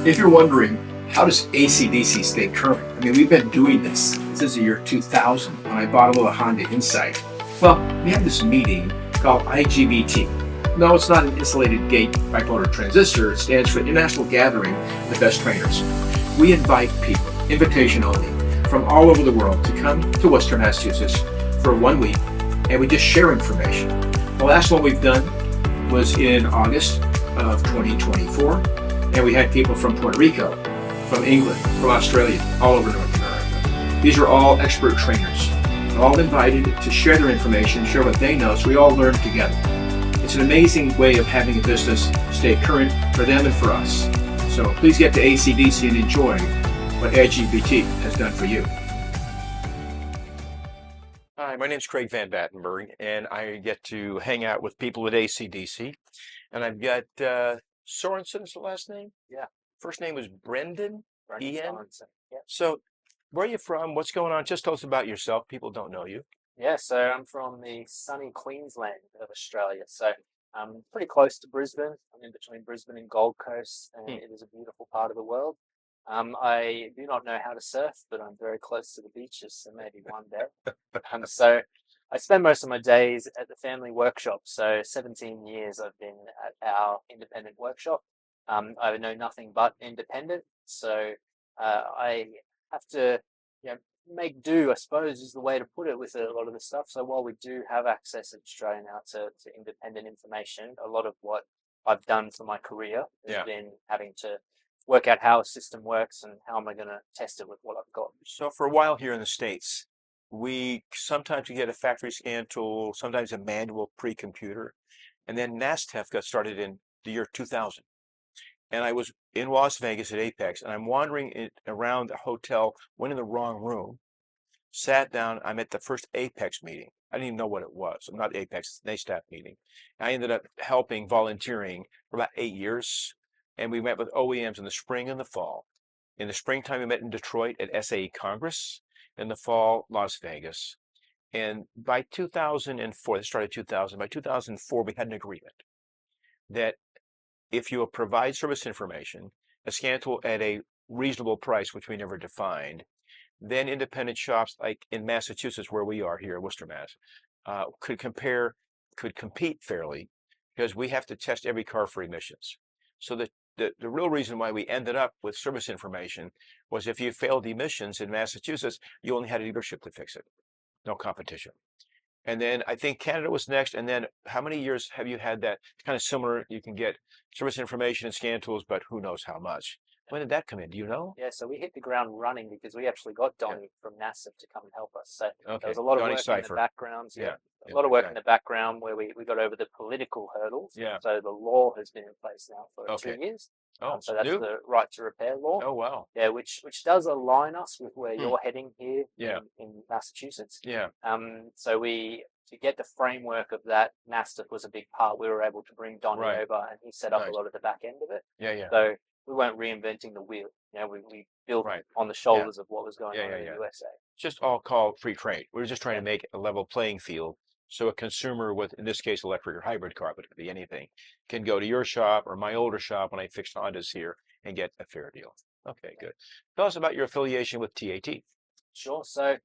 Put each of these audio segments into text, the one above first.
If you're wondering, how does ACDC stay current? I mean, we've been doing this since the year 2000 when I bought a little Honda Insight. Well, we have this meeting called I.G.B.T. No, it's not an insulated gate bipolar transistor. It stands for International Gathering of the Best Trainers. We invite people, invitation only, from all over the world to come to Worcester, Massachusetts for 1 week, and we just share information. The last one we've done was in August of 2024. And we had people from Puerto Rico, from England, from Australia, all over North America. These are all expert trainers, all invited to share their information, share what they know, so we all learn together. It's an amazing way of having a business stay current for them and for us. So please get to ACDC and enjoy what I.G.B.T has done for you. Hi, my name is Craig Van Battenberg, and I get to hang out with people at ACDC. And I've got Sorensen is the last name? Yeah. First name was Brendan? Ian? Sorensen. Yeah. So where are you from? What's going on? Just tell us about yourself. People don't know you. Yeah, so I'm from the sunny Queensland of Australia. So I'm pretty close to Brisbane. I'm in between Brisbane and Gold Coast, and it is a beautiful part of the world. I do not know how to surf, but I'm very close to the beaches, so maybe one day. So I spend most of my days at the family workshop. So 17 years I've been at our independent workshop. I know nothing but independent. So I have to, make do, I suppose, is the way to put it with a lot of the stuff. So while we do have access in Australia now to independent information, a lot of what I've done for my career has been having to work out how a system works and how am I going to test it with what I've got. So for a while here in the States, we sometimes get a factory scan tool, sometimes a manual pre-computer, and then NASTEF got started in the year 2000. And I was in Las Vegas at Apex, and I'm wandering around the hotel, went in the wrong room, sat down. I'm at the first Apex meeting. I didn't even know what it was. I'm not Apex, NASTEF meeting. I ended up helping, volunteering for about 8 years, and we met with OEMs in the spring and the fall. In the springtime, we met in Detroit at SAE Congress. In the fall, Las Vegas. And by 2004, this started 2000, by 2004, we had an agreement that if you provide service information, a scan tool at a reasonable price, which we never defined, then independent shops like in Massachusetts, where we are here, Worcester, Mass, could compete fairly because we have to test every car for emissions. So the real reason why we ended up with service information was if you failed emissions in Massachusetts, you only had a dealership to fix it, no competition. And then I think Canada was next. And then how many years have you had that? It's kind of similar. You can get service information and scan tools, but who knows how much. When did that come in? Do you know? Yeah, so we hit the ground running because we actually got Donnie from NASA to come and help us. So Okay. there was a lot of Donnie work Cipher. in the background. Yeah. A lot of work in the background where we got over the political hurdles. Yeah. So the law has been in place now for 2 years. Oh, so that's new? the right to repair law. Oh, wow. Yeah, which does align us with where you're heading here in Massachusetts. Yeah. So to get the framework of that, NASTEF was a big part. We were able to bring Donnie over, and he set up a lot of the back end of it. Yeah. So we weren't reinventing the wheel. We built on the shoulders of what was going on in the USA. Just all called free trade. We were just trying to make a level playing field so a consumer with, in this case, electric or hybrid car, but it could be anything, can go to your shop or my older shop when I fixed Hondas here and get a fair deal. Okay, good. Tell us about your affiliation with TAT. Sure. So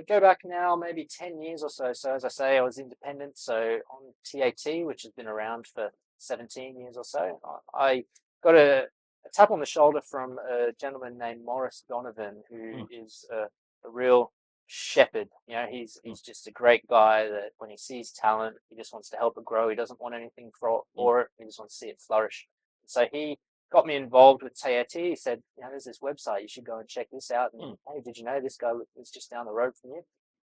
go back now maybe 10 years or so. So as I say, I was independent. So on TAT, which has been around for 17 years or so, I got a tap on the shoulder from a gentleman named Morris Donovan, who is a real shepherd. He's just a great guy that when he sees talent, he just wants to help it grow. He doesn't want anything for it. He just wants to see it flourish. So he got me involved with TAT. He said, there's this website. You should go and check this out. And hey, did you know this guy was just down the road from you?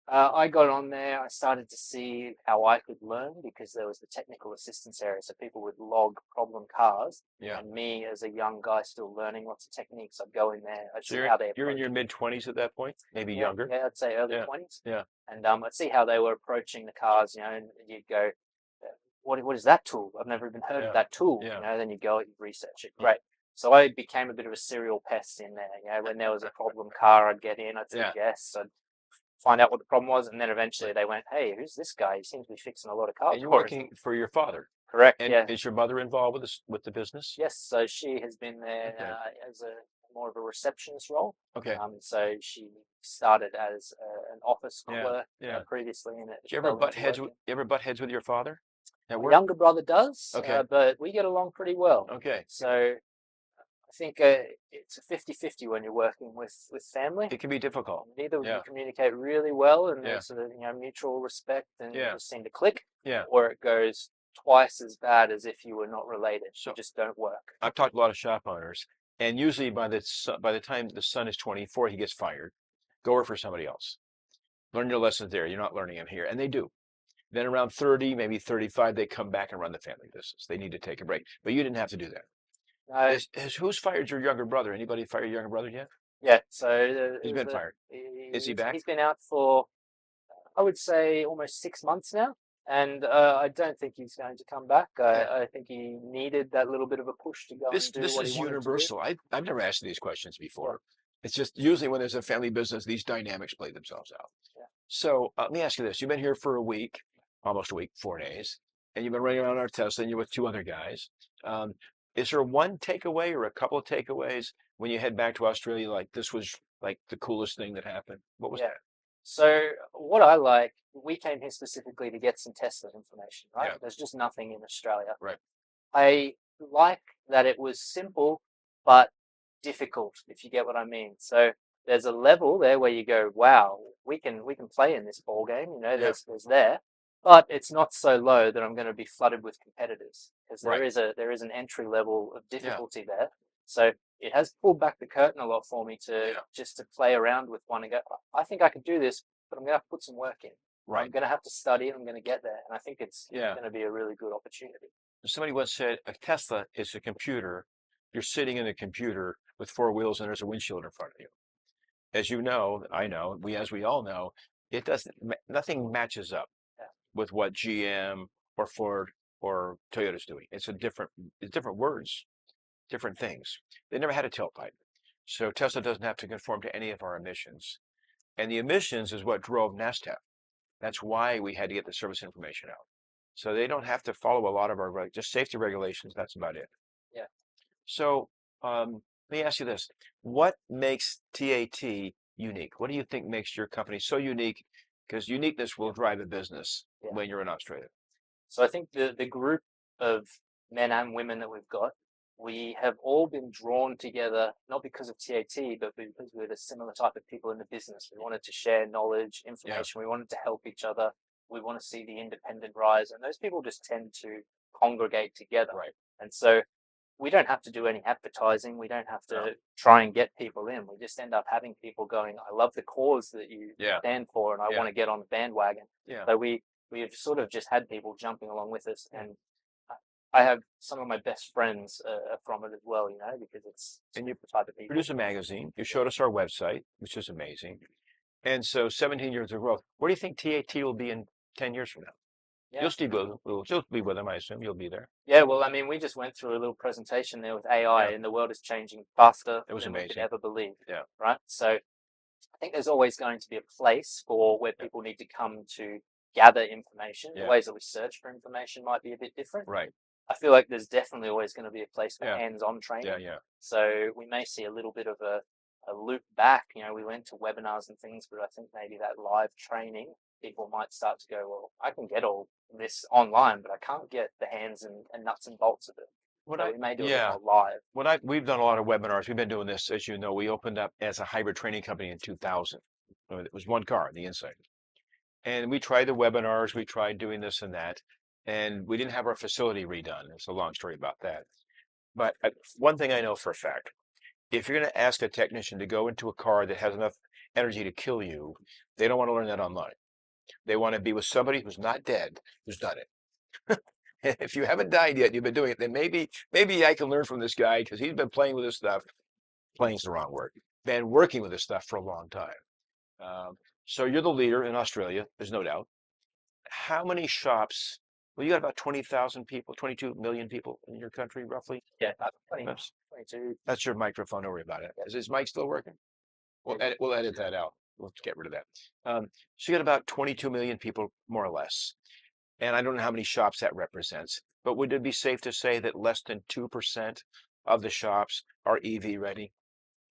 I got on there. I started to see how I could learn because there was the technical assistance area. So people would log problem cars. Yeah. And me as a young guy still learning lots of techniques, I'd go in there. I'd So see how they you're in your mid-20s at that point, maybe younger? Yeah, I'd say early 20s. Yeah. And I'd see how they were approaching the cars, and you'd go, what is that tool? I've never even heard of that tool. Yeah. Then you go and research it. Great. So I became a bit of a serial pest in there. When there was a problem car, I'd get in, I'd say yes, I'd find out what the problem was, and then eventually they went, hey, who's this guy? He seems to be fixing a lot of cars. And you're working for your father. Correct. And Yeah. is your mother involved with the business? Yes. So she has been there Okay. as a more of a receptionist role. Okay. So she started as an office Yeah. clerk Yeah. previously, and it Do you ever fell butt into heads working. you ever butt heads with your father at My work? younger brother does, Okay. but we get along pretty well. Okay. So I think it's a 50-50 when you're working with family. It can be difficult. Either Yeah. you communicate really well and Yeah. there's mutual respect and you Yeah. just seem to click, Yeah. or it goes twice as bad as if you were not related. So- You just don't work. I've talked to a lot of shop owners, and usually by the time the son is 24, he gets fired. Go work for somebody else. Learn your lessons there. You're not learning them here, and they do. Then around 30, maybe 35, they come back and run the family business. They need to take a break, but you didn't have to do that. Who's fired your younger brother? Anybody fire your younger brother yet? Yeah, so He's been fired. Is he back? He's been out for, I would say, almost 6 months now, and I don't think he's going to come back. I think he needed that little bit of a push to go This and do this what is he wanted to do. universal. I've never asked these questions before. It's just usually when there's a family business, these dynamics play themselves out. Yeah. So let me ask you this: you've been here for a week, almost a week, 4 days, and you've been running around our Tesla, and you're with two other guys. Is there one takeaway or a couple of takeaways when you head back to Australia? Like this was like the coolest thing that happened. What was that? So what I like, we came here specifically to get some Tesla information, right? Yeah. There's just nothing in Australia. Right. I like that it was simple but difficult, if you get what I mean. So there's a level there where you go, wow, we can play in this ball game. There's there, but it's not so low that I'm going to be flooded with competitors, because there is an entry level of difficulty there. So it has pulled back the curtain a lot for me to just to play around with one and go, I think I could do this, but I'm going to have to put some work in. Right. I'm going to have to study and I'm going to get there. And I think it's Yeah. going to be a really good opportunity. Somebody once said a Tesla is a computer. You're sitting in a computer with four wheels and there's a windshield in front of you. As you know, I know, as we all know, nothing matches up with what GM or Ford or Toyota's doing. It's different words, different things. They never had a tailpipe. So Tesla doesn't have to conform to any of our emissions. And the emissions is what drove NASTEP. That's why we had to get the service information out. So they don't have to follow a lot of our just safety regulations. That's about it. Yeah. So let me ask you this: what makes TAT unique? What do you think makes your company so unique? Because uniqueness will drive a business when you're in Australia. So I think the group of men and women that we've got, we have all been drawn together, not because of TAT, but because we're the similar type of people in the business. We wanted to share knowledge, information. We wanted to help each other. We want to see the independent rise. And those people just tend to congregate together. Right. And so we don't have to do any advertising. We don't have to try and get people in. We just end up having people going, I love the cause that you stand for, and I want to get on the bandwagon. Yeah. So we have sort of just had people jumping along with us. And I have some of my best friends from it as well, because it's the type of people. Produce a magazine. You showed us our website, which is amazing. And so 17 years of growth. Where do you think TAT will be in 10 years from now? Yeah. You'll still be with them, I assume. You'll be there. Yeah, well, I mean, we just went through a little presentation there with AI, and the world is changing faster than we could ever believe. Yeah. Right? So I think there's always going to be a place for where people need to come to gather information. The ways that we search for information might be a bit different. Right. I feel like there's definitely always going to be a place for hands-on training. Yeah. So we may see a little bit of a loop back. We went to webinars and things, but I think maybe that live training, people might start to go, well, I can get all this online, but I can't get the hands and nuts and bolts of it. We may do it more live. We've done a lot of webinars. We've been doing this, as you know. We opened up as a hybrid training company in 2000. It was one car, the Insight. And we tried the webinars. We tried doing this and that. And we didn't have our facility redone. It's a long story about that. But one thing I know for a fact, if you're going to ask a technician to go into a car that has enough energy to kill you, they don't want to learn that online. They want to be with somebody who's not dead, who's done it. If you haven't died yet, you've been doing it, then maybe I can learn from this guy because he's been playing with this stuff. Playing's the wrong word. Been working with this stuff for a long time. So you're the leader in Australia, there's no doubt. How many shops? Well, you got about 20,000 people, 22 million people in your country, roughly. Yeah, about 22. That's your microphone. Don't worry about it. Is his mic still working? We'll edit that out. We'll get rid of that. So you got about 22 million people, more or less. And I don't know how many shops that represents. But would it be safe to say that less than 2% of the shops are EV ready?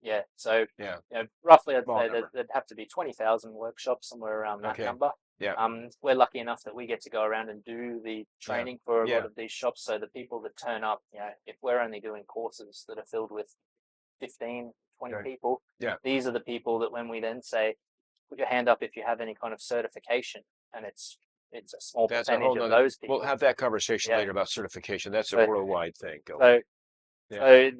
Yeah, so Yeah. roughly I'd Small say number. there'd have to be 20,000 workshops, somewhere around that Okay. number. Yeah. We're lucky enough that we get to go around and do the training for a Yeah. lot of these shops. So the people that turn up, if we're only doing courses that are filled with 15, 20 Right. people, Yeah. these are the people that when we then say, put your hand up if you have any kind of certification, and it's a small That's a percentage whole of nother. those people. We'll have that conversation Yeah. later about certification. That's a But- worldwide thing. Go. So, Yeah. so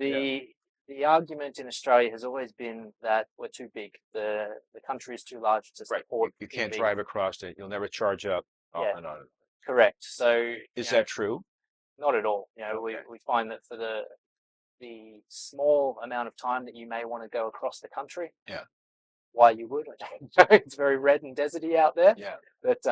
the argument in Australia has always been that we're too big. The country is too large to Right. support. You can't EV. drive across it. You'll never charge up. On Yeah. and on. Correct. So Is that true? not at all? Okay. We find that for the small amount of time that you may want to go across the country, Yeah. why you would, I don't know. It's very red and deserty out there. Yeah. But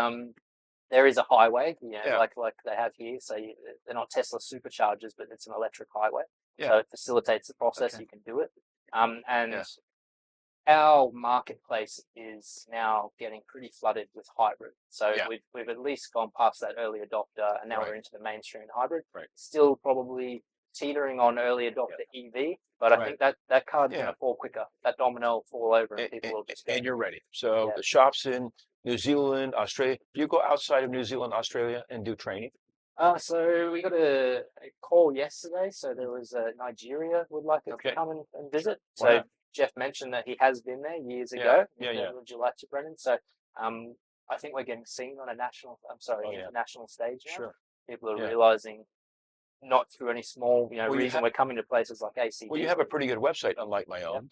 there is a highway, Yeah. like they have here. So they're not Tesla superchargers, but it's an electric highway. Yeah. So it facilitates the process. Okay. You can do it. And Yeah. our marketplace is now getting pretty flooded with hybrid. So Yeah. we've at least gone past that early adopter, and now Right. we're into the mainstream hybrid. Right. Still probably teetering on early adopter EV, but I Right. think that card's Yeah. going to fall quicker. That domino will fall over, and people will just go. And you're ready. So Yeah. the shops in New Zealand, Australia. Do you go outside of New Zealand, Australia, and do training? So we got a call yesterday. So there was Nigeria would like us Okay. to come and visit. Why So not? Jeff mentioned that he has been there years Yeah. ago. Yeah. Would you like to, Brendan? So I think we're getting seen on a international stage now. Sure. People are Yeah. realizing, not through any small you reason, we're coming to places like ACD. Well, you have a pretty good website, unlike my own.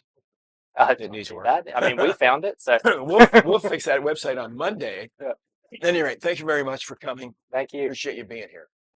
It's It not needs too work. bad. I mean, we found it. So we'll fix that website on Monday. Yeah. At any rate, thank you very much for coming. Thank you. Appreciate you being here.